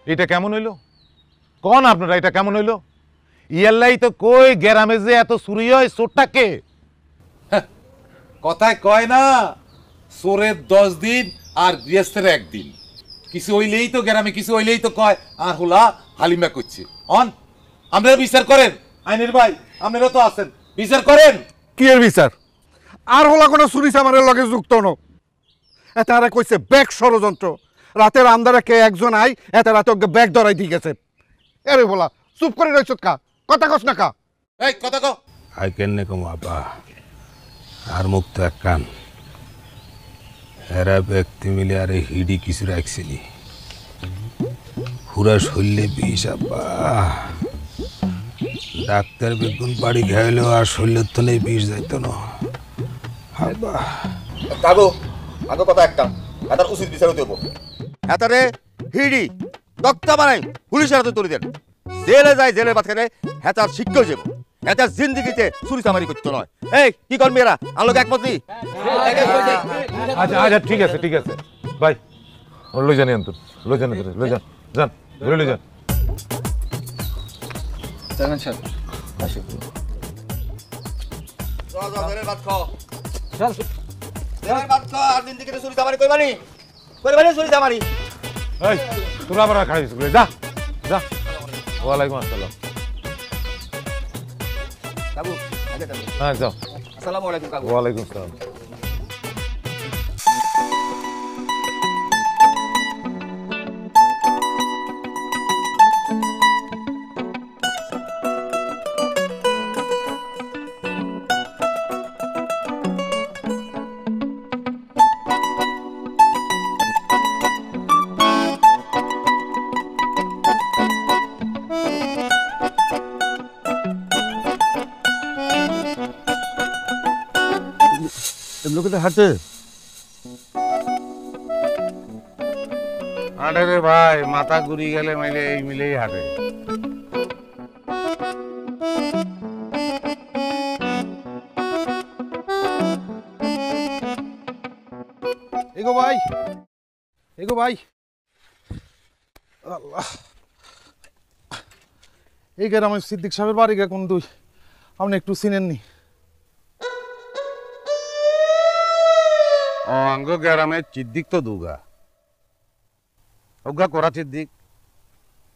এটা কেমন হইল কোন আপনারা এটা কেমন হইল ইয়াল্লাই তো কই গ্রামে যে এত চুরি হয় চোরটা কে কথায় কয় না চোরের 10 দিন আর গৃহস্থের 1 দিন কিছু হইলেই তো গ্রামে কিছু হইলেই তো কয় আর হুলা হালিমা করছে অন আপনারা বিচার করেন আইনের ভাই আপনারা তো আছেন বিচার করেন কি এর বিচার আর হলা কোনো চুরি চামারের লগে যুক্ত ন এতারা কইছে ব্যাগ ষড়যন্ত্র রাতের আন্দারে কে একজন আই এত রাতে ওকে ব্যাগ ধরাই দিয়ে গেছে এরে বলা চুপ করে রইছ কা কথা কস না কা এই কথা কও আই কেন কম আপা আর মুক্ত এক কান এরা ব্যক্তি মিলে আরে হিডি কিছু রাখছিলি পুরা শরীরে বিষ আপা ডাক্তার বেগুন বাড়ি খাইলো আর শরীরের তো নেই বিষ যাইতো না আপা কাগো আগে কথা একটা এটার উচিত বিচার দেব এটারে হিড়ি দক্তা বানাই পুলিশের হাতে তুলে দেন জেলে যায় জেলের বাদ খেলে হেতার শিক্ষা যাব হেতার জিন্দিগিতে চুরি চামারি করতে নয় এই কি করবি এরা আলোক একমত নি আচ্ছা আচ্ছা ঠিক আছে ভাই লই জানি আনতো লই জানি লই যান যান ধরে লই যান চেয়ারম্যান সাহেব আসি জেলের বাদ খাও চল জেলের বাদ খাও আর জিন্দিগিতে চুরি চামারি কইবানি চুরি চামারি এই তোরা আবার খাইছিস যা যা ওয়ালাইকুম আসসালাম কাকু আগে যাও হ্যাঁ যাও আসসালামু আলাইকুম কাকু ওয়ালাইকুম আসসালাম লোকেদের হাঁটে হাঁটে রে ভাই মাথা ঘুরি গেলে মাইলে এই মিলেই হাঁটে এগো ভাই আল্লাহ এই গ্রামে সিদ্দিক সাহেবের বাড়ি গে কোন দুই আপনি একটু চিনেননি অঙ্গ গ্রামে সিদ্দিক তো দুগা অজ্ঞা করা সিদ্দিক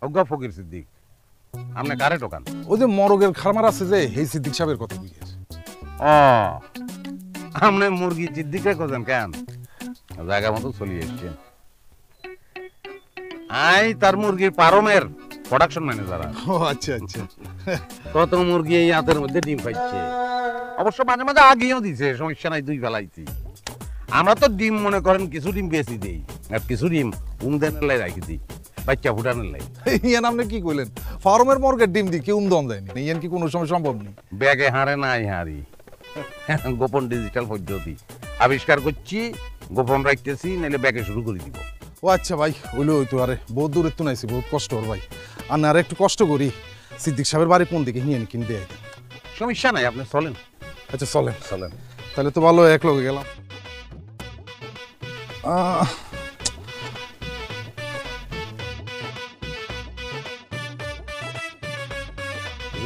অজ্ঞা ফকির সিদ্দিক আপনি কারে টোকান ওই যে মরগের খারমার আছে যে এই সিদ্দিক সাহেবের কথা বুঝিয়ে ও আপনি মুরগি সিদ্দিকে খোঁজেন কেন জায়গা মতো চলিয়ে এসছেন আই তার মুরগির পারমের প্রোডাকশন ম্যানেজার ও আচ্ছা কত মুরগি এই হাতের মধ্যে ডিম পাইছে অবশ্য মাঝে মাঝে আগেও দিছে সমস্যা নাই দুই বেলাইছি আমরা তো ডিম মনে করেন কিছু ডিম বেশি দিই আর কিছু ডিম উমদানের লাই রাখি দিই বাচ্চা ফুটানোর লাই ইয়ান আপনি কি কইলেন ফার্মের মর্গের ডিম দি কি উমদম দেয়নি ইয়ান কি কোনো সময় সম্ভব নেই ব্যাগে হারে নাই হারি গোপন ডিজিটাল পদ্ধতি আবিষ্কার করছি গোপন রাখতেছি নাহলে ব্যাগে শুরু করে দিব ও আচ্ছা ভাই ওইলো হইতো আরে বহুত দূরে তো নাইছি বহুত কষ্ট ওর ভাই আর একটু কষ্ট করি সিদ্দিক সাহেবের বাড়ি কোন দিকে হিয়ান কিনে দেয় সমস্যা নাই আপনি চলেন আচ্ছা চলেন চলেন তাহলে তো ভালো এক লগে গেলাম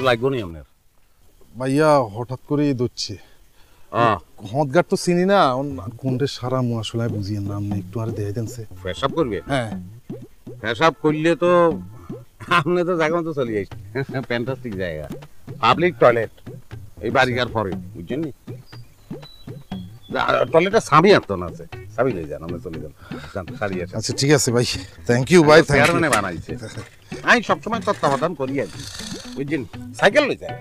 লাগবো নি আপনার ভাইয়া হঠাৎ করে দচ্ছে হদগার তো চিনি না কোনটা সারা মু আসলে বুঝিয়ে নাম নেই একটু আর দিয়ে দেনছে পেশাব করবে হ্যাঁ পেশাব করলে তো আপনি তো জায়গা মতো চলে যাইছেন ফ্যান্টাস্টিক জায়গা পাবলিক টয়লেট এই বাড়িকার পরে বুঝছেন নি টয়লেটে সাবি আত্মন আছে সাবি লই যান আমরা চলে যান সারি আছে আচ্ছা ঠিক আছে ভাই থ্যাংক ইউ ভাই থ্যাংক ইউ চেয়ারম্যানে বানাইছে আমি সবসময় তত্ত্বাবধান করি আর কি বুঝছেন সাইকেল লই যায়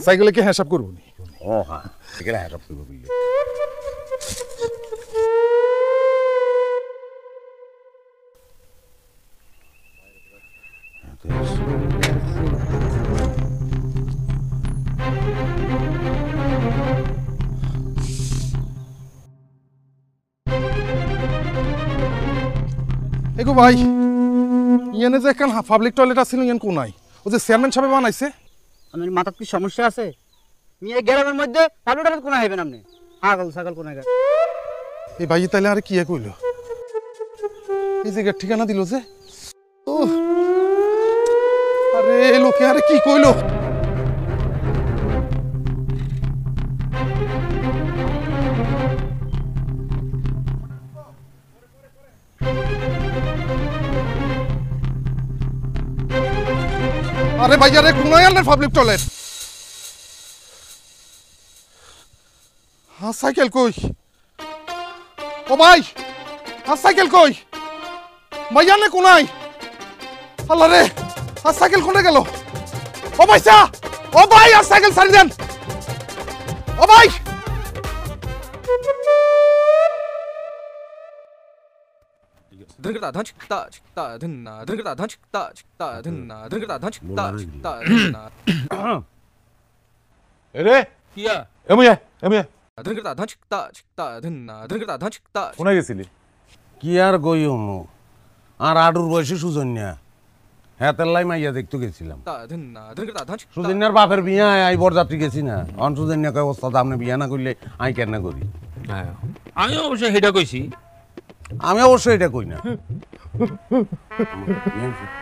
সাইকেলে কি হিসাব করবো নি ও হ্যাঁ সাইকেলে হিসাব করবো বুঝলি এগো ভাই ইয়ানে যে একখান পাবলিক টয়লেট আছিল ইয়ান কোন নাই ও যে চেয়ারম্যান সাহেব বানাইছে আপনার মাথার কি সমস্যা আছে মেয়ে গ্রামের মধ্যে পাবলিক টয়লেট কোন হইবেন আপনি পাগল ছাগল কোন জায়গা এই ভাই তাইলে আর কি কইলো এই জায়গার ঠিকানা দিল যে ও আরে লোকে আরে কি কইলো? আরে ভাইয়া রে কোনায় আনলেন পাবলিক টয়লেট? হ্যাঁ সাইকেল কই? ও ভাই হ্যাঁ সাইকেল কই? ভাইয়া নে কোনায়? আল্লাহ রে আর সাইকেল কোনে গেল? ও ভাইসা, ও ভাই আর সাইকেল ছাড়ি দেন। ও ভাই ধনকটা ধনচ তা তা ধননা ধনকটা ধনচ তা তা ধননা ধনকটা ধনচ তা তা ধননা এরে কিয়া এমুয়া ধনকটা ধনচ তা তা ধননা ধনকটা ধনচ তা কোনায় গেছিলি? কি আর গইম আর আডুর বয়সে সুজন্যা হ্যাঁ তেল্লাই মাইয়া দেখতে গেছিলাম। তা ধননা ধনকটা ধনচ সুজন্যার বাপের বিয়া আই বরযাত্রী গেছি না অন সুজন্যাকে অবস্থা আপনি বিয়া না করলে আই কেন করি? আমি অবশ্য হেডা কইছি। আমি অবশ্যই এটা কই না।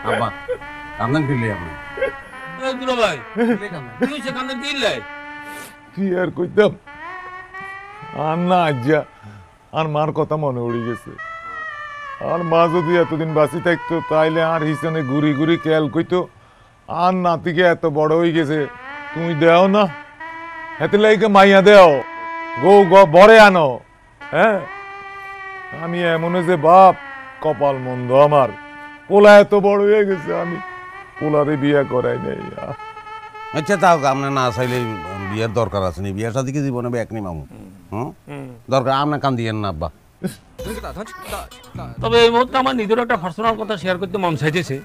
আব্বা কান্দন ফিরলে আপনি এই দুলা ভাই তুই সে কান্দন দিলে কি আর কইতাম, আর না আজ্জা আর মার কথা মনে উড়ে গেছে। আর মা যদি এতদিন বাঁচি থাকতো তাইলে আর হিসানে ঘুরি ঘুরি খেয়াল কইতো আর নাতিকে এত বড় হয়ে গেছে তুমি দেও না, এতে লাইকে মাইয়া দেও গো বড়ে আনো। হ্যাঁ আমি এমন যে বাপ কপাল মন্দ আমার, পোলা এত বড় হয়ে গেছে আমি পোলারে বিয়া করাই নাই। আচ্ছা তাও আপনার না চাইলে বিয়ের দরকার আছে নি, বিয়ের সাথে কি জীবনে ব্যাক নি মামু দরকার আপনার কান দিয়েন না আব্বা। ধনকটা ধনচ তা তা তবে এই মুহূর্তে আমার নিজের একটা পার্সোনাল কথা শেয়ার করতে মন চাইতেছে।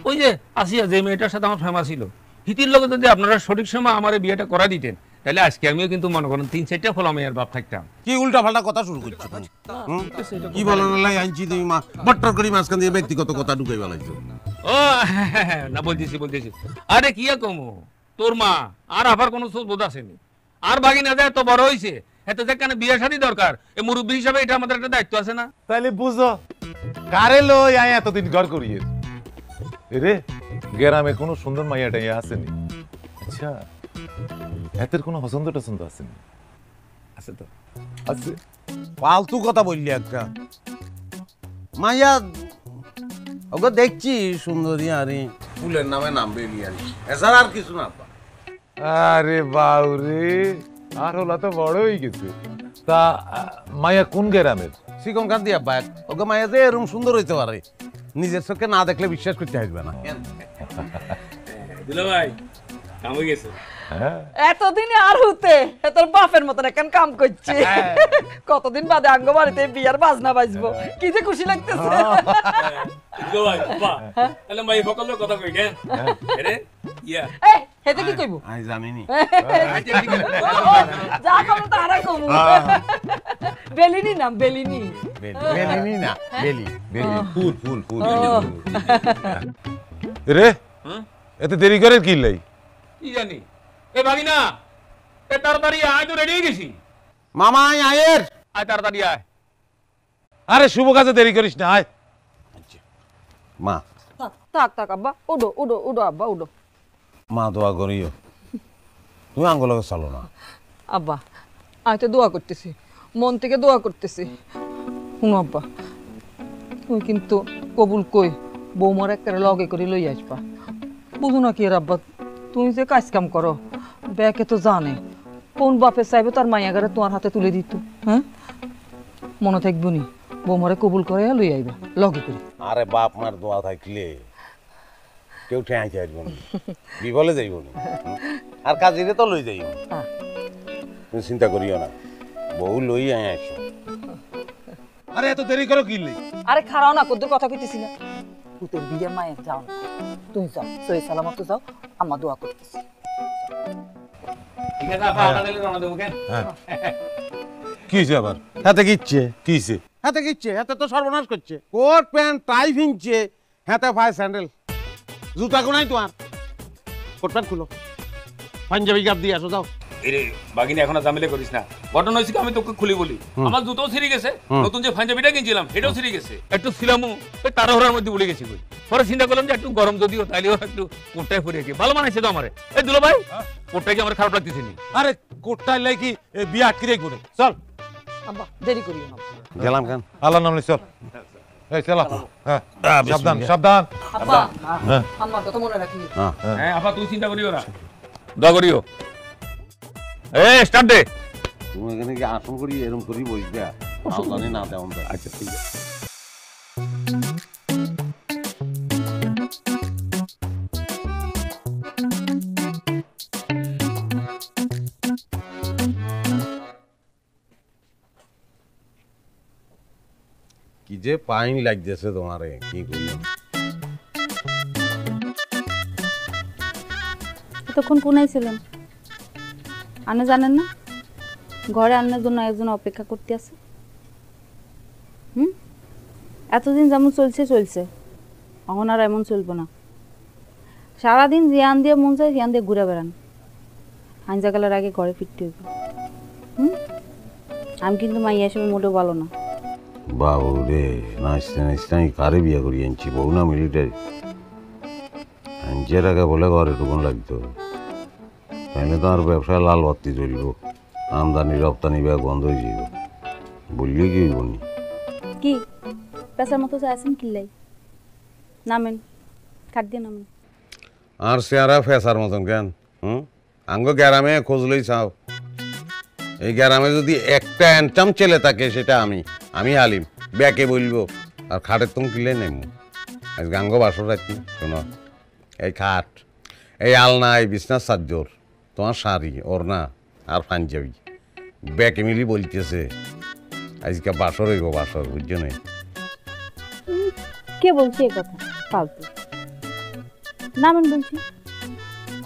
ওই যে আসিয়া যে মেয়েটার সাথে আমার ফেমা ছিল হিতির লগে যদি আপনারা সঠিক সময় আমার এই বিয়েটা করা দিতেন তাহলে আজকে আমিও কিন্তু মনে করেন 3-4টা ফল আমি আর বাপ থাকতাম। কি উল্টা পাল্টা কথা শুরু করছো তুমি? কি বলেন লাই আনছি তুমি মা বট্টর করি মাঝখান দিয়ে ব্যক্তিগত কথা ঢুকাই বেলাইছো। ও না বলতেছি আরে কি কমো তোর মা আর আবার কোনো বোধ আসেনি আর বাকি না যায় তো বড় হইছে এতে যেখানে বিয়ে শাদী দরকার এই মুরব্বী হিসাবে এটা আমাদের একটা দায়িত্ব আছে না? তাইলে বুঝো কারে লই আয় এতদিন ঘর করিয়ে রে গ্রামে কোনো সুন্দর মাইয়া টাইয়া আসেনি? আচ্ছা এতের কোনো পছন্দ টছন্দ আসেনি? আছে তো আছে। ফালতু কথা বললি একটা মাইয়া ওকে দেখছি সুন্দরী আরে ফুলের নামে নাম বেরিয়ে আনি এছাড়া আর কিছু না। আরে বাউরে আর হলা তো বড় হয়ে গেছে। তা মাইয়া কোন গ্রামের? শিকম কান দিয়া বাইক ওকে মাইয়া যে এরকম সুন্দর হইতে পারে নিজের চোখে না দেখলে বিশ্বাস করতে আসবে না। দুলা ভাই কাম হয়ে গেছে। এতদিনে আর হতে তোর বাপের মতন এখন কাম করছে। কতদিন বাদে আঙ্গ বাড়িতে বিয়ার বাজনা বাজবো, কি যে খুশি লাগতেছে। দুলা ভাই বাবা তাহলে ভাই বকলে কথা কই কেন আরে ইয়া এই হেতে কি কইবো? আমি জানিনি যা কম তারা কমু। বেলিনি নাম বেলিনি বেলি না বেলি বেলি ফুল ফুল ফুল রে এত দেরি করে কি লাই? কি জানি এ ভাগিনা এ তাড়াতাড়ি আয় তো রেডি হয়ে গেছি। মামা আয়ের আয় তাড়াতাড়ি আয়। আরে শুভ কাজে দেরি করিস না আয়। মা থাক থাক আব্বা উডো উডো উডো আব্বা উডো। মা দোয়া করিও তুমি আঙ্গুলকে চলো না। আব্বা আমি তো দোয়া করতেছি, মন থেকে দোয়া করতেছি। শুনো আব্বা তুই কিন্তু কবুল কই বৌমার একটা লগে করে লই আসবা। বুঝো না কি আব্বা তুমি যে কাজ কাম করো ব্যাকে তো জানে কোন বাপে চাইবে তার মাইয়াগারে তোমার হাতে তুলে দিত। হ্যাঁ মনে থাকবো নি বৌমারে কবুল করে লই আইবা লগে করে। আরে বাপ মার দোয়া থাকলে কেউ ঠেঁয়াইতে আসবো না, বিফলে যাইব না আর কাজিরে তো লই যাইব। তুমি চিন্তা করিও না, বউ লই আয় আসো। আরে এত দেরি করো কি লাই? আরে খারাও না কদ্দুর কথা কইতেছি না। পুতের বিয়ে মায়ের যাও না, তুমি যাও সহি সালামত যাও, আমার দোয়া করতেছি। ঠিক আছে আপা আপনাদের রওনা দেবো কেন? কি হয়েছে আবার? হাতে গিচ্ছে কি হয়েছে? হাতে গিচ্ছে হাতে তো সর্বনাশ করছে। কোট প্যান্ট টাই ভিনছে, হাতে পায়ে স্যান্ডেল, জুতা কোনাই তোমার। কোট প্যান্ট খুলো, পাঞ্জাবি গাপ দিয়ে আসো যাও। এরে বাগিনী এখন আর ঝামেলা করিস না। ঘটনা হয়েছে কি, আমি তোকে খুলি বলি, আমার জুতোও ছিঁড়ে গেছে, নতুন যে পাঞ্জাবিটা কিনছিলাম সেটাও ছিঁড়ে গেছে। একটু ছিলামও ওই তাড়াহুড়ার মধ্যে উড়ে গেছি। পরে চিন্তা করলাম যে একটু গরম যদিও তাইলেও একটু কোটটায় পরে কি ভালো মানাইছে তো আমারে। এই দুলো ভাই কোটটা কি আমার খারাপ লাগতেছে নি? আরে কোটটা লাগি বিয়া আটকে ঘুরে চল। আব্বা দেরি করিও না। গেলাম কেন? আল্লাহ নাম চল। এই চলো। হ্যাঁ সাবধান সাবধান। আব্বা আমার কথা মনে রাখি। হ্যাঁ আপা তুই চিন্তা করিও না, দোয়া করিও। স্টার্ট দে। তুমি এখানে কি আসন করি এরকম করি বসবে? জানি না তেমন। আচ্ছা ঠিক আছে। কি যে পাইন লাগতেছে তোমারে, কি করি? এতক্ষণ কোনায় ছিলেন? আপনি জানেন না ঘরে আনার জন্য একজন অপেক্ষা করতে আছে? এতদিন যেমন চলছে চলছে, এখন আর এমন চলবো না। সারাদিন জিয়ান দিয়ে মন চায় জিয়ান দিয়ে ঘুরে বেড়ান, হাঞ্জাকালের আগে ঘরে ফিরতে হইব। আমি কিন্তু মাইয়া হিসেবে মোটেও ভালো না। বাবু রে, নাচতে নাচতে আমি কারে বিয়ে করি আনছি? বউ না মিলিটারি, আনছের আগে বলে ঘরে টুকুন লাগতো, তাহলে তো আর ব্যবসায় লাল বাতি চলব, আমদানি রপ্তানি ব্যাগ বন্ধ হয়ে যাব। বললি কি বনি কি পেশার মতো আছেন কিল্লাই? নামেন, খাট দিয়ে নামেন। আর চেহারা ফেসার মতন কেন? আঙ্গ গ্যারামে খোঁজলেই চাও। এই গ্যারামে যদি একটা অ্যান্টাম ছেলে থাকে সেটা আমি আলিম, ব্যাকে বলবো আর খাটের তুমি কিলে নেমু। আজকে আঙ্গ বাসর রাখি শোনো, এই খাট, এই আলনা, এই বিছনার চাদর, তোমার শাড়ি ওড়না আর পাঞ্জাবি ব্যাকে মিলি বলতেছে আজকে বাসর হইব, বাসর, বুঝছো না? কে বলছে এই কথা? ফালতু। নামেন বলছি,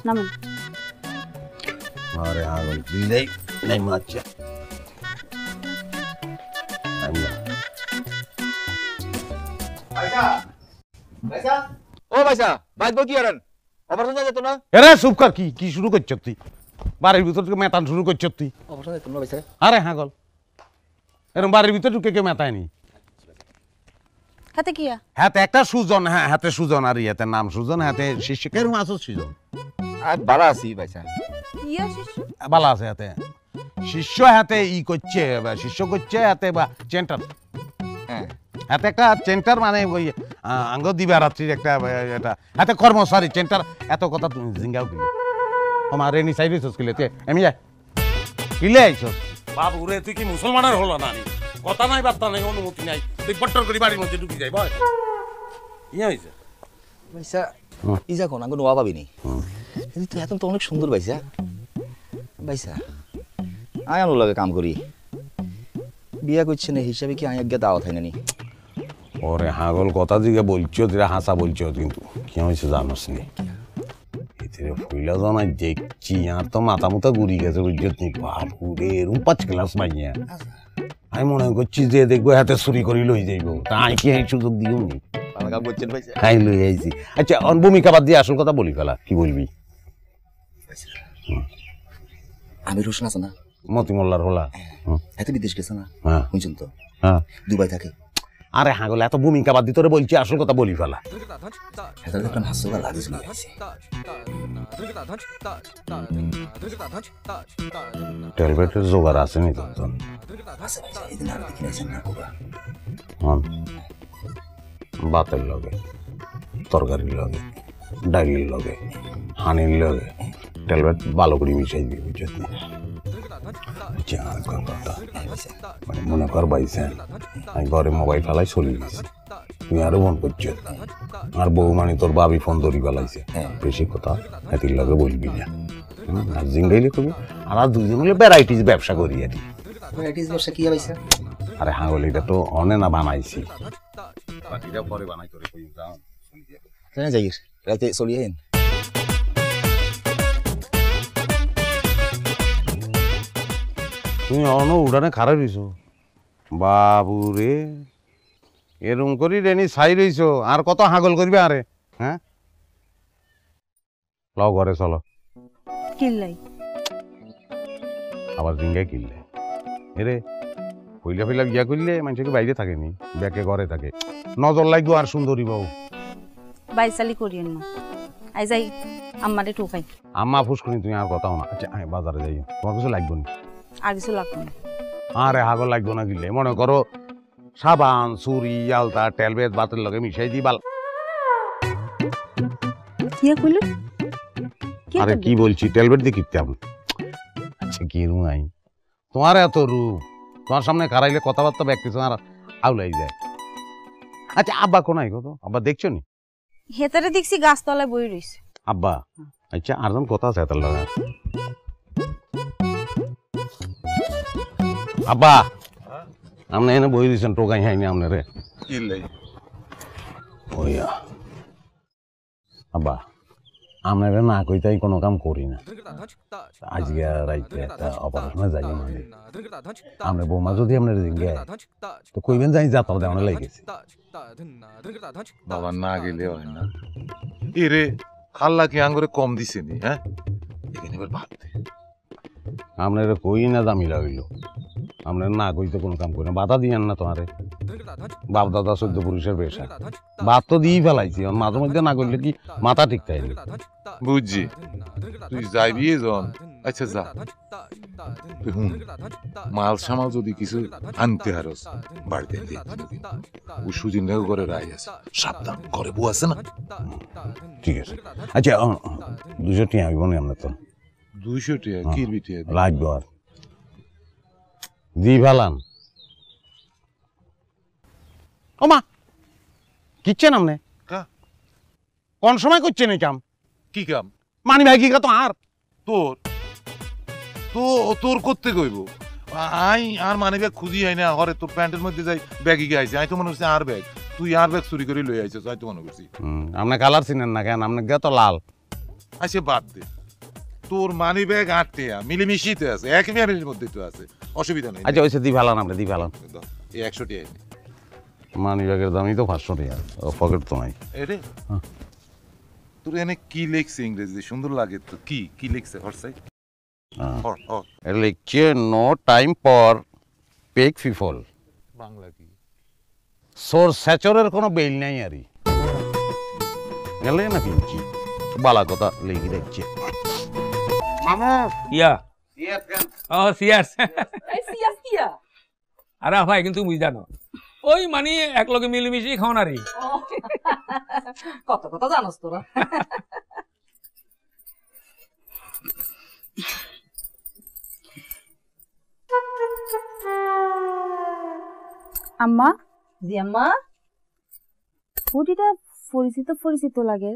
নামেন। আরে আগল দিলেই নাই মাচ্ছা। ও ভাইসা বাইক কি করেন? অপারেশন যেত না? এরে চুপ কর, কি শুরু করছ তুই? বাড়ির ভিতর থেকে মেটান শুরু করছ তুই? অপারেশন যেত না ভাইসা? আরে হাগল, এরকম বাড়ির ভিতরে ঢুকে কেউ মেটায়নি। হাতে কিয়া? হাতে একটা সুজন, হ্যাঁ হাতে সুজন, আর ইয়াতে নাম সুজন, হাতে শিষ্য কেরম আছো সুজন? আর বালা আছি ভাইসা। ইয়া শিশু বালা আছে হাতে, শিষ্য হাতে ই করছে, শিষ্য করছে হাতে বা চেন্টার, হ্যাঁ হাতে একটা চেন্টার, মানে ওই আঙ্গ দিবারাত্রির একটা এটা হাতে কর্মচারী চেন্টার। এত কথা তুমি জিঙ্গাও কিলে আমার রেনি সাইড কিলে আমি যাই কিলে আইছস? বাবু রে, তুই কি মুসলমানের হলো না? কথা নাই, বার্তা নাই, অনুমতি নাই, তুই বট্টর করে বাড়ির মধ্যে ঢুকে যাই বল। ইয়া হইছে ভাইসা, ই যা কোন আঙ্গো নোয়া পাবিনি। তুই এখন তো অনেক সুন্দর ভাইসা। ভাইসা আয় আমার লগে কাম করি, বিয়া করছে না হিসাবে কি আয় আজ্ঞা দাওয়াত হয় নানি? ওরে হাগল, কথা দিকে বলছো, তুই হাসা বলছো, কিন্তু কি হয়েছে জানোস নি? এতে ফুইলা জানাই দেখছি আর তো মাথা মুথা ঘুরি গেছে, বুঝছত নি? বাবু রে, এরকম 5 ক্লাস মাইয়া। আমি মনে করছি যে দেখবো হাতে চুরি করি লই যাইব, তাই কি এই সুযোগ দিও নি? ভালো কাম করছেন ভাইসা। হাই লই আইছি। আচ্ছা ভূমিকা বাদ দিয়ে আসল কথা বলি ফেলা, কি বলবি? আমি রোশন আছে না, মতি মোল্লার হলা, এত বিদেশ গেছে না, হ্যাঁ বুঝছেন তো? হ্যাঁ, দুবাই থাকে। আরে হাগল, এত ভূমিকা বাদ দিয়ে তোরে বলছি আসল কথা বলি ফেলা। এটা দেখলাম হাস্যকর লাগে শুনে ভাইসা। টেলবেটের জোগাড় আছে নি তোর? আছে ভাইসা, এদিন আর দেখি নাইছেন না কোবা। ভাতের লগে, তরকারির লগে, ডাইলির লগে, হানির লগে টেলবেট ভালো করে মিশাই দিবি, বুঝছিস না? মানে মনে কর বাইছেন আমি ঘরে মোবাইল ফেলাই চলে গেছি, তুই আরো ফোন করছো, আর বউ মানে তোর বাবি ফোন ধরি ফেলাইছে, বেশি কথা এটির লগে বলবি না। আর জিঙ্গাইলে তুমি আর দুজন মিলে ভ্যারাইটিস ব্যবসা করি আর ভ্যারাইটিস ব্যবসা কি ভাইসা? আরে হাগল, এটা তো অনে না বানাইছি, পরে বানাই করে যাই রাতে চলিয়ে হেন। তুমি অন উড়ানে খারাপ রইছো বাবু রে, এরম করি রেনি ছাই রইছো, আর কত হাগল করবে? আরে হ্যাঁ, লও ঘরে চলো। কিল্লাই আবার জিঙ্গায় কিনলে এরে পইলা ফইলা বিয়া করলে মানুষকে বাইরে থাকেনি ব্যাকে ঘরে থাকে নজর লাগবো আর সুন্দরী বউ বাইসালি করিয়েন না আই যাই আম্মারে ঠোকাই আম্মা ফুসকুনি তুমি আর কথাও না আচ্ছা আয় বাজারে যাই তোমার কিছু লাগবে না আর কিছু লাগবে না আরে হাগর লাগবে না কিনলে মনে করো সাবান চুরি আলতা টেলবেট বাতের লগে মিশাই দি বাল কি কইলো আরে কি বলছি টেলবেট দিয়ে কিনতাম আচ্ছা কি রুমাই তোমার এত রূপ তোমার সামনে খারাইলে কথাবার্তা ব্যক্তি তোমার আউলাই যায় আচ্ছা আব্বা কোনাই গো তো আব্বা দেখছো নি হেতারে দেখছি গাছতলায় বই রইছে আব্বা আচ্ছা আরজন কথা আছে তার লগে আব্বা আপনি এনে বই দিয়েছেন টোকাই হাইনি আপনারে কি লাই ওইয়া আব্বা আপনারা না কইতাই কোনো কাম করি না আজকে রাইতে একটা অপারেশনে যাই মানে আমরা বৌমা যদি আপনার জিঙ্গে তো কইবেন যাই যাত্রা দেওয়ানো লাগেছে বাবা না গেলে হয় না এরে আল্লাহ কি আঙ্গুরে কম দিছে নি হ্যাঁ এখানে এবার ভাত দে আপনারা কই না জামিলা হইল আপনারা না কইতে কোনো কাম করি না বাধা দিয়েন না তোমারে বাপ দাদা 14 পুরুষের পেশা বাদ তো দিয়েই ফেলাইছি মাঝে মধ্যে না করলে কি মাথা ঠিক থাকবে বুঝছি তুই যাইবি জন আচ্ছা যা তুই হুন মাল সামাল যদি কিছু আনতে হারস বাড়িতে দিয়ে দিবি। ও সুদিন করে রায় আছে সাবধান ঘরে বউ আছে না ঠিক আছে আচ্ছা 200 টাকা হইব না আমরা তো 200 টাকা কিরবি টাকা লাগবে আর দি ফেলান ও মা কিচ্ছেন আপনি কোন সময় করছেন এই কাম কি কাম মানি ভাই কি তো আর তোর তো তোর করতে কইব আই আর মানে ব্যাগ খুঁজি আই না ঘরে তোর প্যান্টের মধ্যে যাই ব্যাগে গিয়ে আইছি আই তো মনে করছি আর ব্যাগ তুই আর ব্যাগ চুরি করে লই আইছিস আই তো মনে করছি আপনি কালার চিনেন না কেন আপনার গে তো লাল আচ্ছা বাদ দে তোর মানি ব্যাগ 8 টাকা মিলিমিশিতে আছে এক ফ্যামিলির মধ্যে তো আছে অসুবিধা নেই আচ্ছা ওইসে দি ফেলান আপনি দি ফেলান এই 100 টাকা মানি ব্যাগের দামই তো 500 টাকা পকেট তো নাই এরে তোর এনে কি লিখছে ইংরেজি সুন্দর লাগে তো কি কি লিখছে হরসাই লিখছে নো টাইম ফর পেক পিপল বাংলা কি সোর স্যাচরের কোনো বেল নাই আরই গেলে না কিনছি বালা কথা লিখে দেখছে মামু ইয়া ইয়েস কেন ও সিয়াস এই সিয়াস কিয়া আরে ভাই কিন্তু বুঝ জানো ওই মানে এক লগে মিলেমিশে খাওয়া রে কত কথা জানোস তোরা আম্মা জি আম্মা ফুটিটা পরিচিত পরিচিত লাগে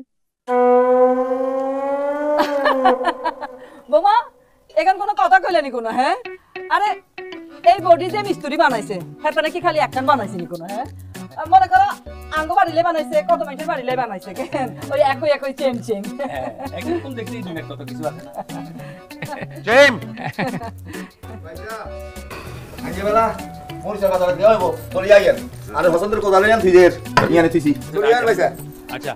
বোমা এখন কোনো কথা কইলেনি কোনো হ্যাঁ আরে এই বডি যে মিস্ত্রি বানাইছে হ্যাঁ কি খালি একখান বানাইছে নি কোনো হ্যাঁ মনে করো আঙ্গ বাড়িলে বানাইছে কত মানুষের বাড়িলে বানাইছে কেন ওই একই একই চেম চেম একদম দেখছি দুনিয়ার কত কিছু আছে জেম আজকে বেলা মরিচা বাজারে দেওয়া হইব চলি আইয়েন আরে হসন্তের কোদালে আন থিদের ইয়ানে থিসি চলি আইয়েন ভাইসা আচ্ছা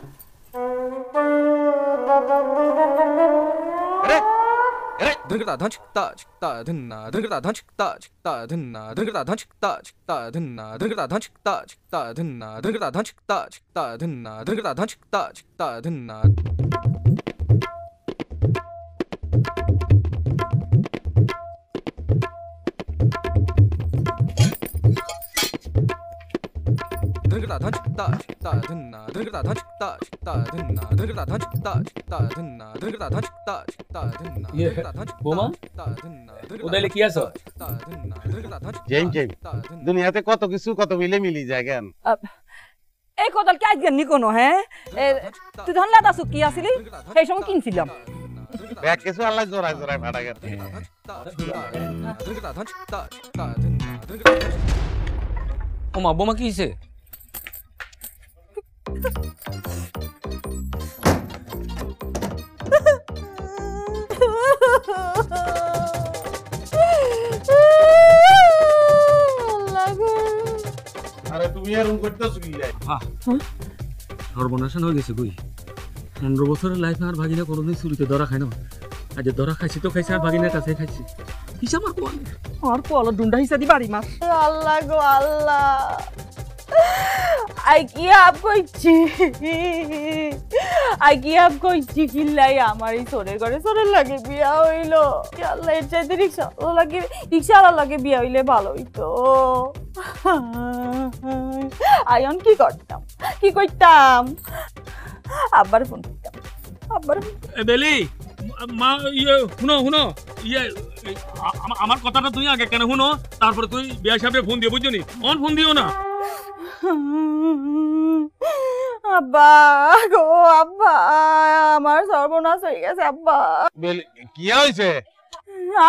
Drgda dhanch taj ta dhinna drgda dhanch taj ta dhinna drgda dhanch taj ta dhinna drgda dhanch taj ta dhinna drgda dhanch taj ta dhinna drgda dhanch taj ta dhinna drgda dhanch taj ta dhinna drgda dhanch taj ta dhinna drgda dhanch taj ta dhinna drgda dhanch taj ta dhinna drgda dhanch বোমা ta dhinna ওদাইলে কি আছো ta dhinna drgda dhanch জেম জেম দুনিয়াতে কত কিছু কত মিলে মিলি যায় কেন এই কোদাল কি আজকে নি কোনো হ্যাঁ তুই ধন লাদা সুকি আসিলি সেই সময় কিনছিলাম ব্যাগ কিছু আল্লাহ জোড়ায় জোড়ায় ফাটা গেছে drgda dhanch taj ta dhinna drgda dhanch ও মা বোমা কি হইছে আরে তুমি এরকম করতেছ কি যাই সর্বনাশন হয়ে গেছে কই 15 বছরের লাইফে আর ভাগিনা কোনোদিন চুরিতে ধরা খায় না আজ ধরা খাইছি তো খাইছি আর ভাগিনের কাছে খাইছি হিসাব আর কোয়া আর পোয়ালা ডুন্ডা হিসা দি বাড়ি মার আল্লাহ গো আল্লাহ আই কি আপ কইছি কিল্লাই আমার এই সোরের ঘরে সোরের লাগে বিয়া হইলো আল্লাহ এর চাইতে রিক্সাওয়ালা লাগে বিয়া হইলে ভালো হইতো আয়ন কি করতাম আব্বার ফোন করতাম বেলি মা ইয়ে শুনো ইয়ে আমার কথাটা তুই আগে কেন শুনো তারপরে তুই বিয়া সাহেবের ফোন দিয়ে বুঝছো নি অন ফোন দিও না আব্বা গো আব্বা আমার সর্বনাশ হয়ে গেছে আব্বা কি হয়েছে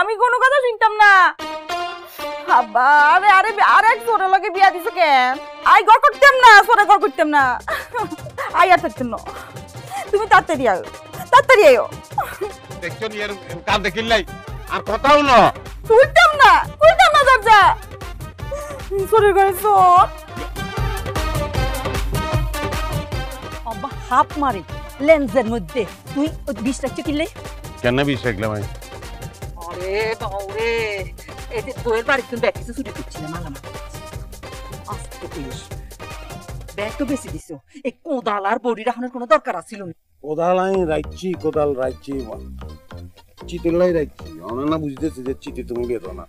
আমি কোনো কথা শুনতাম না আব্বা আরে আরেক ছোট লোকে বিয়া দিছে কেন আই ঘর করতাম না সোরে ঘর করতাম না আই আর থাকতাম না তুমি তাড়াতাড়ি আয়ো দেখছো নি এর কাল দেখিলাই আর কথাও না খুলতাম না দরজা সোরে ঘরে সোর আব্বা হাফ মারে লেন্সের মধ্যে তুই ওই বিষ রাখছো কিনলে কেন বিষ রাখলাম আমি আরে বাউরে এতে তোর বাড়ি তুমি ব্যাগ কিছু ছুটি করছিলে মালামাল আস্তে কইস ব্যাগ তো বেশি দিছো এই কোদাল আর বড়ি রাখানোর কোনো দরকার আছিল না কোদাল রাইছি চিতিলাই রাইছি অনেক না বুঝতেছি যে চিঠি তুমি বেরো না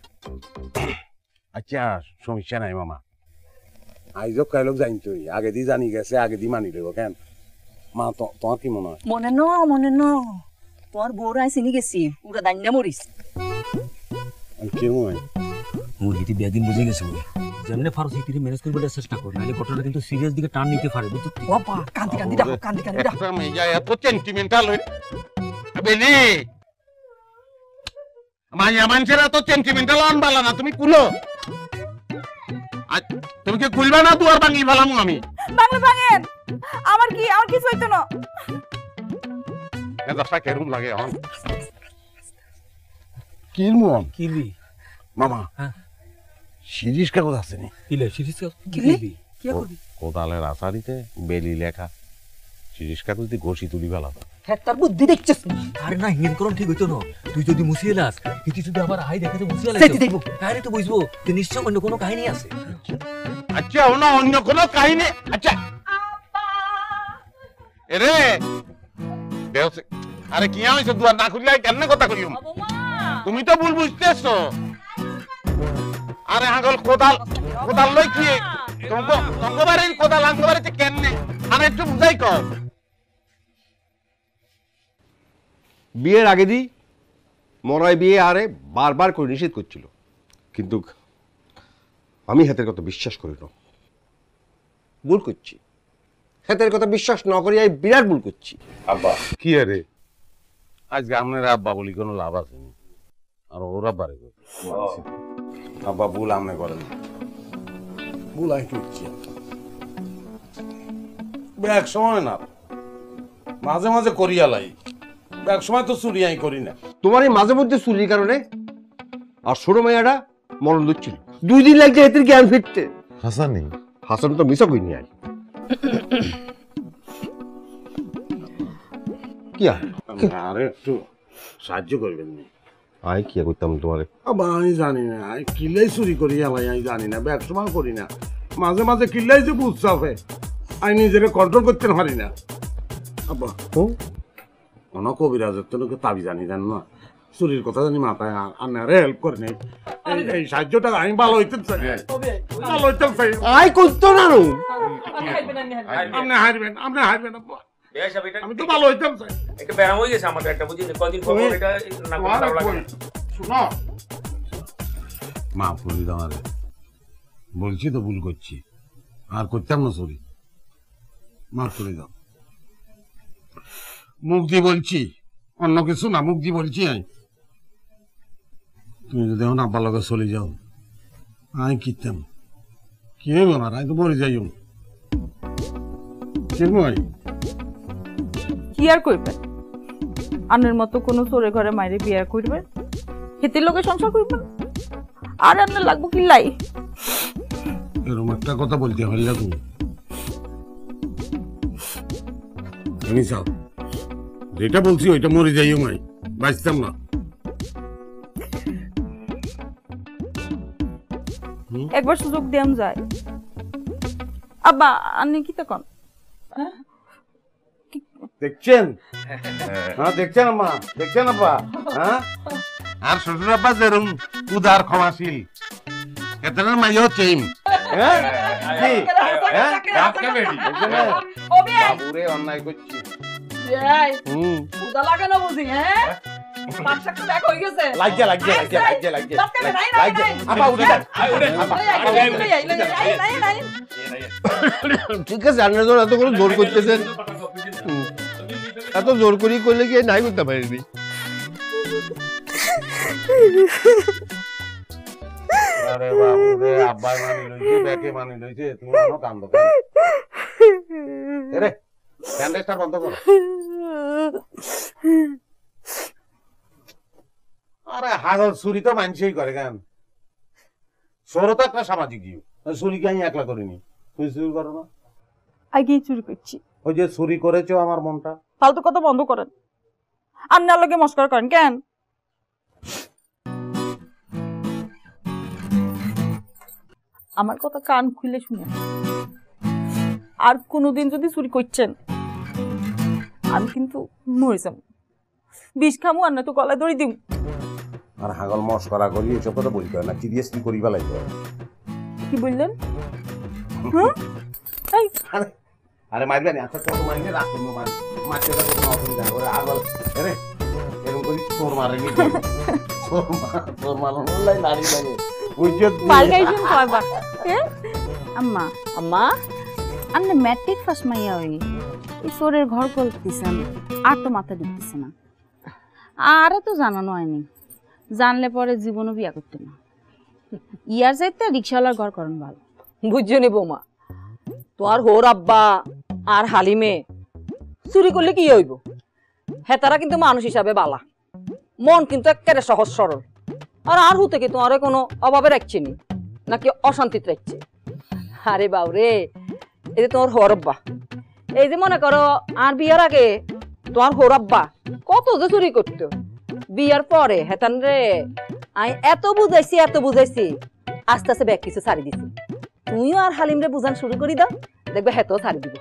আচ্ছা সমস্যা নাই মামা আইজক কাইলক জানিতই আগে দি জানি গেছে আগে দি মানি লইব কেন মা তোমার কি মনে হয় মনে ন তোর বউরা চিনি গেছি পুরা দান্যা মরিস কি হয় মুরগিটি বেদিন বুঝে গেছে যেমনি ফারো সিটিরে ম্যানেজ করবে চেষ্টা কর নাহলে ঘটনাটা কিন্তু সিরিয়াস দিকে টার্ন নিতে পারে বুঝছো বাবা কান্দি ডাকো একটা মেয়ে এত সেন্টিমেন্টাল হই বেলি মাইয়া মানুষের এত সেন্টিমেন্টাল আন বালা না তুমি কুলো তুমি কি খুলবা না দুয়ার ভাঙি ফেলামু আমি ভাঙেন আমার কিছু হইতো না দশটা কেরুম লাগে এখন কিলমু কিলি মামা হ্যাঁ শিরিষ কাগজ আছে নি কিলে শিরিষ কিলি কি করবি কোদালের আসারিতে বেলি লেখা শিরিষ কাগজ দিয়ে ঘষি তুলি ফেলা তার বুদ্ধি দেখছিস আরে না হিন করন ঠিক হইতো না তুই যদি মুছিয়ে লাস কিন্তু যদি আবার আই দেখে তো মুছিয়ে লাস সেটি দেখবো আরে তো বুঝবো যে নিশ্চয় অন্য কোনো কাহিনী আছে আচ্ছা অন্য কোনো কাহিনী আচ্ছা এরে দেওছে আরে কি হইছে দুয়ার না খুললে কেন কথা কইম তুমি তো ভুল বুঝতেছো আরে হাগল কোদাল লই কি তোমার কোদাল আঙ্গবারে কেন আরে একটু বুঝাই কর বিয়ের আগে দি মরাই বিয়ে আরে বারবার করে নিষেধ করছিল কিন্তু আমি হাতের কথা বিশ্বাস করি না ভুল করছি হাতের কথা বিশ্বাস না করি আমি বিরাট ভুল করছি আব্বা কি আরে আজকে আপনার আব্বা বলি কোনো লাভ আছে না আর ওরা বাড়ি আব্বা ভুল আমনে করেন ভুল আমি করছি এক সময় না মাঝে মাঝে করিয়ালাই এক সময় তো চুরি আমি করি না তোমার এই মাঝে মধ্যে চুরির কারণে আর ছোট মেয়েটা মরণ দিচ্ছিল 2 দিন লাগছে এদের জ্ঞান ফিরতে হাসান তো মিশা করিনি আর কি আরে একটু সাহায্য করবেন না আই কি করতাম তোমারে আবার আমি জানি না আমি কিল্লাই চুরি করি আলাই আমি জানি না এক সময় করি না মাঝে মাঝে কিল্লাই যে বুঝতে আমি নিজেকে কন্ট্রোল করতে পারি না আব্বা কোনো কবিরাজের তো তাবি জানি না চুরির কথা জানি মাথায় আনারে হেল্প করে নেই এই সাহায্যটা আমি ভালো হইতে চাই আই করতো না আপনি হারবেন আব্বা আমি তো ভালো হইতাম চাই একটা ব্যায়াম হয়ে গেছে আমাদের একটা বুঝি কদিন পর এটা না করতে ভালো লাগে শুনো মাফ করে দাও আরে বলছি তো ভুল করছি আর করতাম না চুরি মাফ করে দাও মুখ দিয়ে বলছি অন্য কিছু না মুখ দিয়ে বলছি আমি তুমি যদি এখন আব্বার লগে চলে যাও আমি কিনতাম কি হইব না আমি তো মরে যাই চিন্ময় কি আর করবেন আনের মতো কোনো চোরে ঘরে মাইরে বিয়া করবেন হেতির লোকে সংসার করবেন আর আপনার লাগবো কি লাই এরকম একটা কথা বলতে পারলে তুমি আমি চাও যেটা বলছি ওইটা মরে যাইও মাই বাঁচতাম না। একবার সুযোগ দিয়াম যায়। আব্বা আনি কি তখন? দেখছেন? হ্যাঁ দেখছেন আম্মা, দেখছেন আব্বা? হ্যাঁ আর শ্বশুর আব্বা যেরকম উদার ক্ষমাশীল এতটার মাইও চেইম। হ্যাঁ কি হ্যাঁ বাবুরে অন্যায় করছি। উদা লাগে না বুঝি, হ্যাঁ? পাঁচটা ব্যাগ হয়ে গেছে। ঠিক আছে, আপনারা এত করে জোর করতেছেন, এত জোর করি করলে কি নাই করতে পারিনি। আরে বাবুরে আব্বা মানি লইছে, ব্যাকে মানি লইছে, তুমি কোনো কান্দ কেন? এরে ক্যান্ডেলটা বন্ধ করো। আরে হাগল চুরি তো মানুষই করে কেন? চোর তো একটা সামাজিক জীব, চুরি কি আমি একলা করিনি, তুই চুরি করো না? আগেই চুরি করছি। ওই যে চুরি করেছো আমার মনটা। ফালতু কথা বন্ধ করেন, আন্নার লগে মস্করা করেন কেন? আমার কথা কান খুলে শুনেন, আর কোনোদিন যদি চুরি করছেন আমি কিন্তু মরে যাব। বিষ খামু আর না তো গলায় দড়ি দিম। আর হাগল মস্করা করি এসব কথা বলতে হয় না, সিরিয়াসলি করিবা লাগবে। কি বললেন? আরে মারবে না, আচ্ছা তোর মারলে রাখুন মারতে কোনো অসুবিধা করে আগল এরে এরকম করি তোর মারেনি, তোর মারন লাই নারী লাগে বুঝছো? পালগাইছেন কয়বার? আম্মা আম্মা আপনি ম্যাট্রিক ফার্স্ট মাইয়া হই এই চোরের ঘর করতেছেন, আর তো মাথা ঢুকতেছে না। আরে তো জানানো হয়নি, জানলে পরে জীবনও বিয়া করতে না। ইয়ার যাইতে রিক্সাওয়ালার ঘর করেন ভালো। বুঝছো নি বৌমা, তোমার হোর আব্বা আর হালিমে চুরি করলে কি হইব? হেতারা কিন্তু মানুষ হিসাবে বালা, মন কিন্তু একেবারে সহজ সরল। আর হুতে কি তোমার কোনো অভাবে রাখছে নি নাকি অশান্তিতে রাখছে? আরে বাউরে, এই যে তোমার হোর আব্বা, এই যে মনে করো আর বিয়ার আগে তোমার হোর আব্বা কত যে চুরি করতো, বিয়ার পরে হেতান রে আমি এত বুঝাইছি আস্তে আস্তে ব্যাগ কিছু ছাড়ি দিছি। তুমিও আর হালিম রে বুঝান শুরু করি দাও, দেখবে হেতেও ছাড়ি দিব।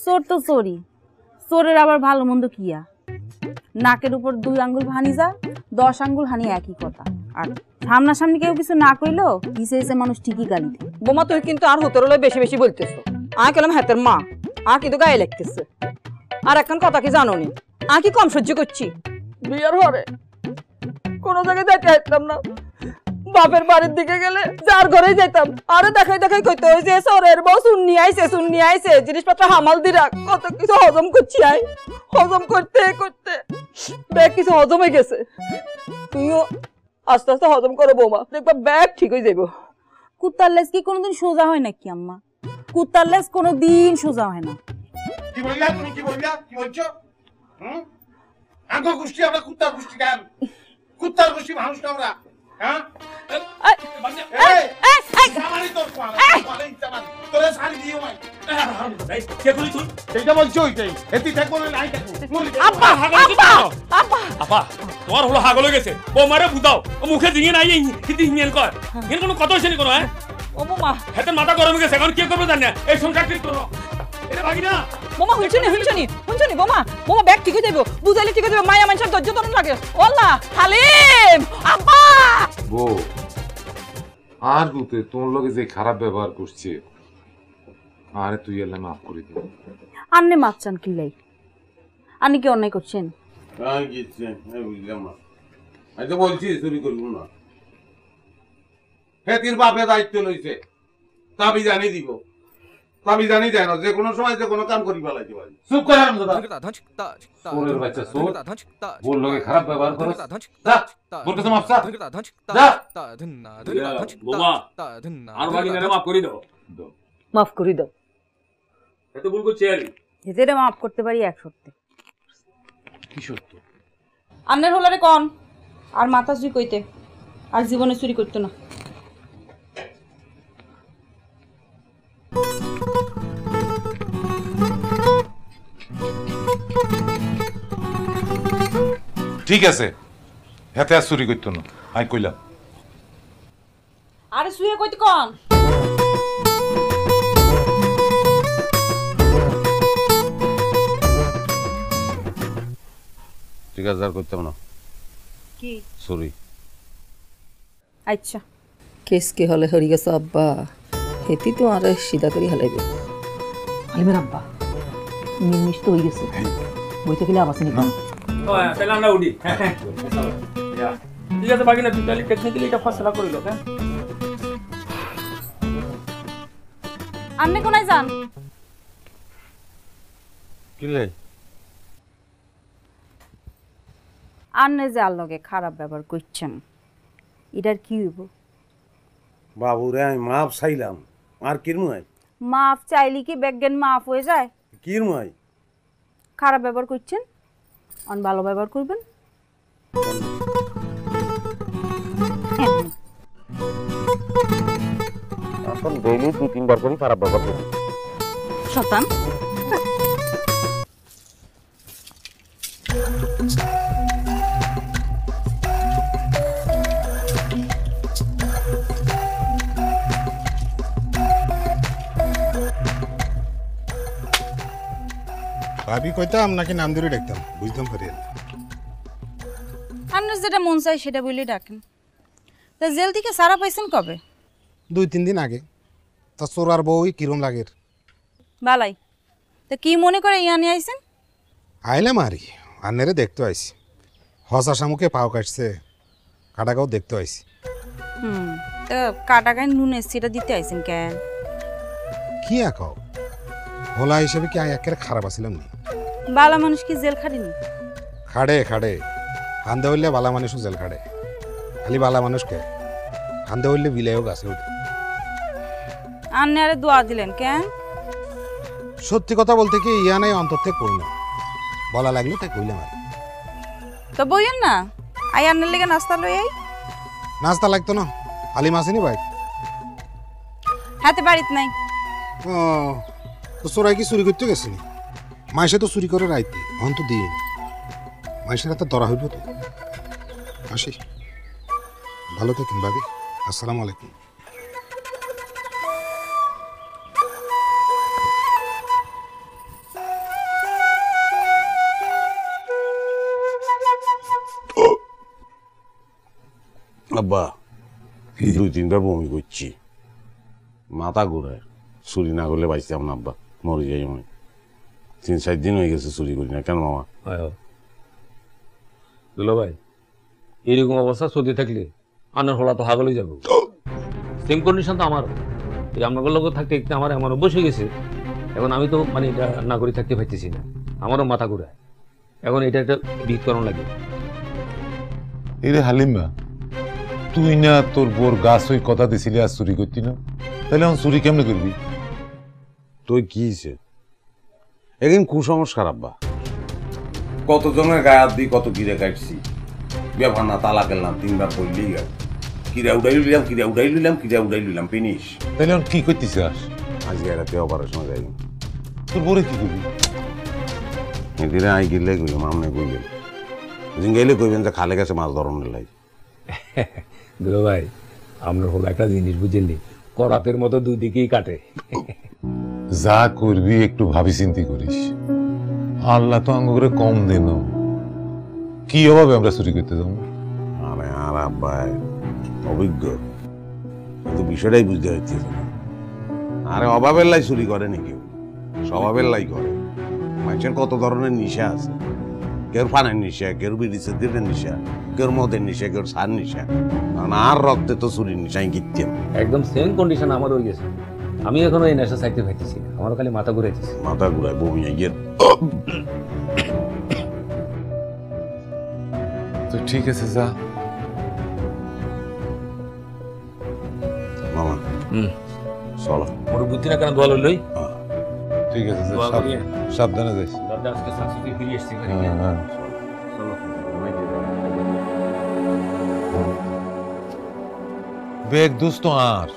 চোর তো চোরই, চোরের আবার ভালো মন্দ কিয়া? নাকের উপর 2 আঙ্গুল হানি যা 10 আঙ্গুল হানি একই কথা। আর সামনাসামনি কেউ কিছু না কইলো হিসে হিসে মানুষ ঠিকই গালি দেয়। বোমা তুই কিন্তু আর হুতরলে বেশি বেশি বলতেছো। আমি কেলাম হাতের মা, আর কিন্তু গায়ে লাগতেছে। আর এখন কথা কি জানো নি, আমি কি কম সহ্য করছি? বিয়ার হরে কোনো জায়গায় যাইতে পারতাম না, বাপের বাড়ির দিকে গেলে যার ঘরে যেতাম আরে দেখাই দেখাই কইতে ওই যে সরের বউ শুননি আইছে জিনিসপত্র হামাল দি রাখ, কত কিছু হজম করছি। হজম করতে করতে ব্যাগ কিছু হজম হয়ে গেছে। তুইও আস্তে আস্তে হজম করো বৌমা, দেখবা ব্যাগ ঠিক হয়ে যাইব। কুত্তার লেজ কি কোনোদিন সোজা হয় নাকি আম্মা? কুত্তার লেজ কোনোদিন সোজা হয় না। কি বললা তুমি? কি বললা? কি বলছো? আঙ্গ গোষ্ঠী আমরা কুত্তার গোষ্ঠী কেন? কুত্তার গোষ্ঠী মানুষ না আমরা? হ্যাঁ সামারি তোর তোরে শাড়ি দিও ভাই কে বলি তুই সেইটা বলছো ওইটাই এতি থাকবো না নাই থাকবো। আব্বা আব্বা তোমার হলো হাগল হয়ে গেছে, বৌমারে বুঝাও, মুখে দিয়ে নাই হিন্দি হিমেল কর, এর কোনো কথা হইছে নি কোনো? হ্যাঁ ও বৌমা, হাতে মাথা গরম হয়ে গেছে, এখন কি করবে জানি না, এই সংসার ঠিক করো। এটা ভাগি না বোমা, শুনছো নি বোমা ব্যাগ ঠিক হয়ে যাইব, বুঝাইলে ঠিক হয়ে যাবে। মায়া মানুষের ধৈর্য ধরন লাগে। ওল্লা হালিম আব্বা বউ আর গুতে তোর লগে যে খারাপ ব্যবহার করছে, আরে তুই এলে মাফ করে দে। আন্নে মাপ চান কিলাই? আন্নি কি অন্যায় করছেন? বুঝলাম না, আমি তো বলছি চুরি করবো না। হেতির বাপে দায়িত্ব লইছে, তাবি জানি দিব, তাবি জানি দেয় না, যে কোনো সময় যে কোনো কাম করি ফেলাইতে পারি। চুপ করে চোরের বাচ্চা চোর, বোর লগে খারাপ ব্যবহার করছ, যা বোর কাছে মাফ চা, যা। বোমা আর ভাগিনারে মাফ করে দাও, মাফ করে দাও। এত ভুল করছে আরে হেতেরে মাফ করতে পারি এক সত্যি। কি সত্য? আন্নের হলারে কোন আর মাথা চুরি কইতে, আর জীবনে চুরি করতে না। ঠিক আছে, হেতে আর চুরি করতো না আমি কইলাম। আরে শুয়ে কইতে কোন ঠিক আছে আর করতাম না কি সরি। আচ্ছা কেস কি হলে হরি গেছে আব্বা, হেতি তো আর সিধা করি হালাইবে। হালিমের আব্বা নির্মিষ তো হয়ে গেছে, বইতে গেলে আবার চিনি তাহলে আমরা উঠি। ঠিক আছে বাকি না, তুই তাহলে টেকনিক্যালি এটা ফসলা করিল। হ্যাঁ আপনি কোনায় যান? কিলে আন্নে যে আল্লগে খারাপ ব্যবহার করছেন, এটার কি হইব? বাবুরে আমি মাপ চাইলাম, আর কিরমুই মাফ চাইলে কি বেজ্ঞান মাফ হয়ে যায়? কিরমুই খারাপ ব্যবহার করছেন, অন ভালো ব্যবহার করবেন। এখন ডেইলি 2-3 বার করে খারাপ ব্যবহার করি। শতান ভাবি কইতাম নাকি নাম ধরে ডাকতাম বুঝতাম পারি না। আপনার যেটা মন চাই সেটা বলে ডাকেন। তা জেল থেকে সারা পাইছেন কবে? 2-3 দিন আগে। তা চোরার বউই কিরম লাগের? বালাই। তা কি মনে করে ইয়ানি আইছেন? আইলাম আরি আন্নেরে দেখতে আইছি। হসা শামুকে পাও কাটছে, কাটাগাও দেখতে আইছি। তা কাটাকায় নুন সেটা দিতে আইছেন কেন? কি আকাও হোলা হিসেবে কি একেবারে খারাপ আছিলাম নি? বালা মানুষ কি জেল খাড়েনি? খাড়ে খাড়ে হান্দে হইলে বালা মানুষও জেল খাড়ে। খালি বালা মানুষকে হান্দে হইলে বিলাইও গাছে উঠে। আন্নে আরে দোয়া দিলেন কেন? সত্যি কথা বলতে কি ইয়া নাই অন্তর থেকে কই না, বলা লাগলো তাই কইলাম আর। তো বইয়েন না, আই আন্নের লেগে নাস্তা লই আই। নাস্তা লাগতো না, হালিম আসেনি ভাই? হাতে বাড়িত নাই। ও তো চোরাই কি চুরি করতে গেছিনি? মাইসে তো চুরি করে রাইতে অন্ত দিন মাইসের হাতে ধরা হইব তো। আসি, ভালো থাকেন ভাবি। আসসালামু আলাইকুম। আব্বা 2-3 বার বমি করছি, মাথা ঘুরায়। চুরি না করলে বাঁচতাম না আব্বা, মরে যাই আমি। 3-4 দিন হয়ে গেছে চুরি করি না। কেন মামা? দুলো ভাই এইরকম অবস্থা চলতে থাকলে আনার হলা তো হাগল হয়ে যাবো। সেম কন্ডিশন তো আমারও। এই আপনাদের লোক থাকতে থাকতে আমার এমন অভ্যাস হয়ে গেছে, এখন আমি তো মানে এটা না করে থাকতে পারতেছি না, আমারও মাথা ঘুরায়। এখন এটা একটা বিকরণ লাগে। এরে হালিমা, তুই না তোর বোর গাছ ওই কথা দিছিলি আর চুরি করতি না, তাহলে এখন চুরি কেমনে করবি? তুই কি হয়েছে একদিন কুসংস্কার আব্বা। কত জনের গায়ে হাত দিই, কত কিরে কাটছি, ব্যাপার না। তালা পেলাম 3 বার পড়লেই গেল। কিরা উড়াই লইলাম, কিরা উড়াই লইলাম, কিরা উড়াই লইলাম, ফিনিশ। তাহলে এখন কি করতেছিস? আজকে রাতে অপারেশন যাই। তোর বোরে কি করবি? এদিনে আই গেলে কইলাম, আমনে কই গেল গেলে কইবেন যে খালে গেছে মাছ ধরনের লাই। দুলো ভাই আপনার হলো একটা জিনিস বুঝলি, করাতের মতো দুদিকেই কাটে। যা করবি একটু ভাবি চিন্তি করিস। আল্লাহ তো আঙ্গ করে কম দেন, কি অভাবে আমরা চুরি করতে যাবো? আরে আর আব্বাই অভিজ্ঞ, কিন্তু বিষয়টাই বুঝতে হচ্ছে। আরে অভাবের লাই চুরি করে নি কেউ, স্বভাবের লাই করে। মানুষের কত ধরনের নেশা আছে, কেউ পানের নেশা, কেউ বিড়ি সিগারেটের নেশা, কেউ মদের নেশা, কেউ সার নেশা। আর রক্তে তো চুরির নেশাই কিচ্ছেন। একদম সেম কন্ডিশন আমার হয়ে গেছে। আমি এখনো এই নেশা চাইতে পাইতেছি না, আমারও খালি মাথা ঘুরাইতেছি। মাথা ঘুরায় বমি আইয়ের। তো ঠিক আছে যা মামা। চলো ওর বুদ্ধি না কেন দোয়া লইলই। ঠিক আছে, সাবধানে যাইস। দাদা আজকে শাশুড়ি ফিরে এসেছি। বেগ দোস্ত আর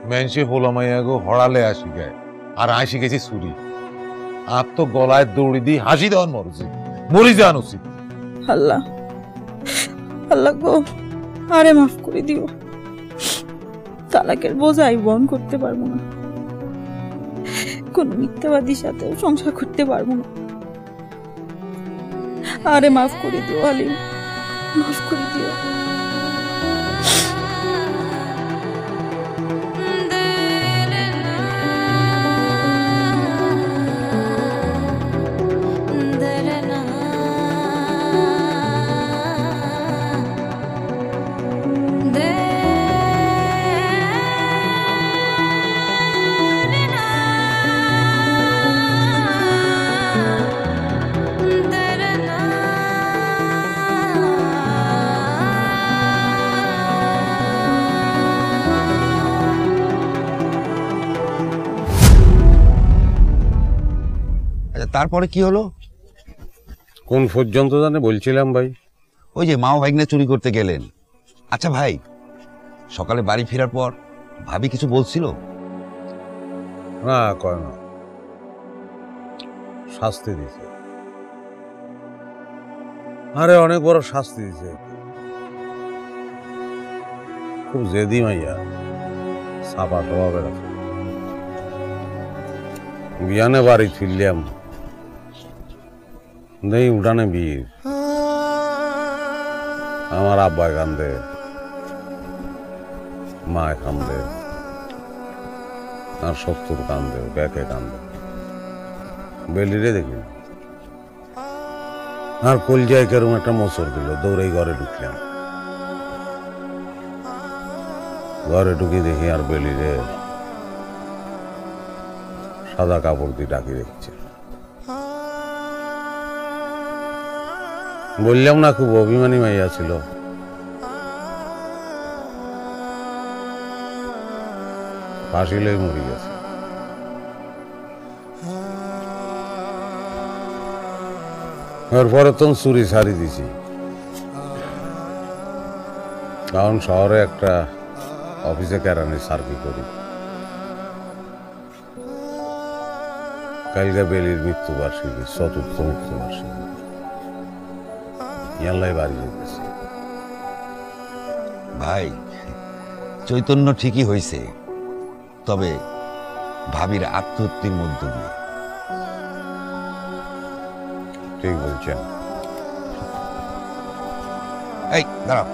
মেনসে হোলামাইয়া গো হড়ালে আসি গায়, আর আসি গেছি চুরি। আর তো গলায় দৌড়ি দিয়ে হাসি দেওয়ার মরজি, মরি যান উচিত। আল্লাহ আল্লাহ গো, আরে মাফ করে দিও। তালাকের বোঝাই বহন করতে পারবো না, কোন মিথ্যাবাদীর সাথেও সংসার করতে পারবো না। আরে মাফ করে দিও আলিম, মাফ করে দিও। তারপরে কি হলো? কোন পর্যন্ত জানে বলছিলাম ভাই? ওই যে মাও ভাগ্নে চুরি করতে গেলেন। আচ্ছা ভাই, সকালে বাড়ি ফেরার পর ভাবি কিছু বলছিল? না, কয় না, শাস্তি দিছে। আরে অনেক বড় শাস্তি দিছে, খুব জেদি মাইয়া, সাপা স্বভাবের আছে। বিয়ানে বাড়ি ফিরলাম, নেই উঠানে বীর। আমার আব্বায় কান্দে, মায় কান্দে, আর শত্রুর কান্দে, ব্যাকে কান্দে, বেলিরে দেখি না। আর কলজায় কেরম একটা মোচর দিল, দৌড়ে ঘরে ঢুকলাম। ঘরে ঢুকি দেখি আর বেলিরে সাদা কাপড় দিয়ে ডাকি রেখেছে। বললাম না, খুব অভিমানী মাইয়া ছিল। ফাঁসিলেই মরি গেছে। এরপরে তো চুরি ছাড়ি দিছি, কারণ শহরে একটা অফিসে কেরানি সার্ভি করি। কালকে বেলির মৃত্যুবার্ষিকী, ৪র্থ মৃত্যুবার্ষিকী। ইয়াল্লাই বাড়ি যেতেছে। ভাই, চৈতন্য ঠিকই হয়েছে, তবে ভাবির আত্মহত্যের মধ্য দিয়ে। ঠিক বলছেন। এই দাঁড়াও,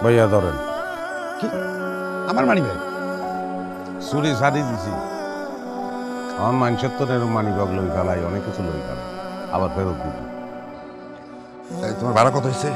ভাইয়া ধরেন। কি আমার মানি ব্যাগ? চুরি ছাড়ি দিছি। আমার মানুষের তো এরকম মানি ব্যাগ লই ফেলাই, অনেক কিছু লই ফেলাই, আবার ফেরত দিবি। তোমার ভাড়া কত হয়েছে?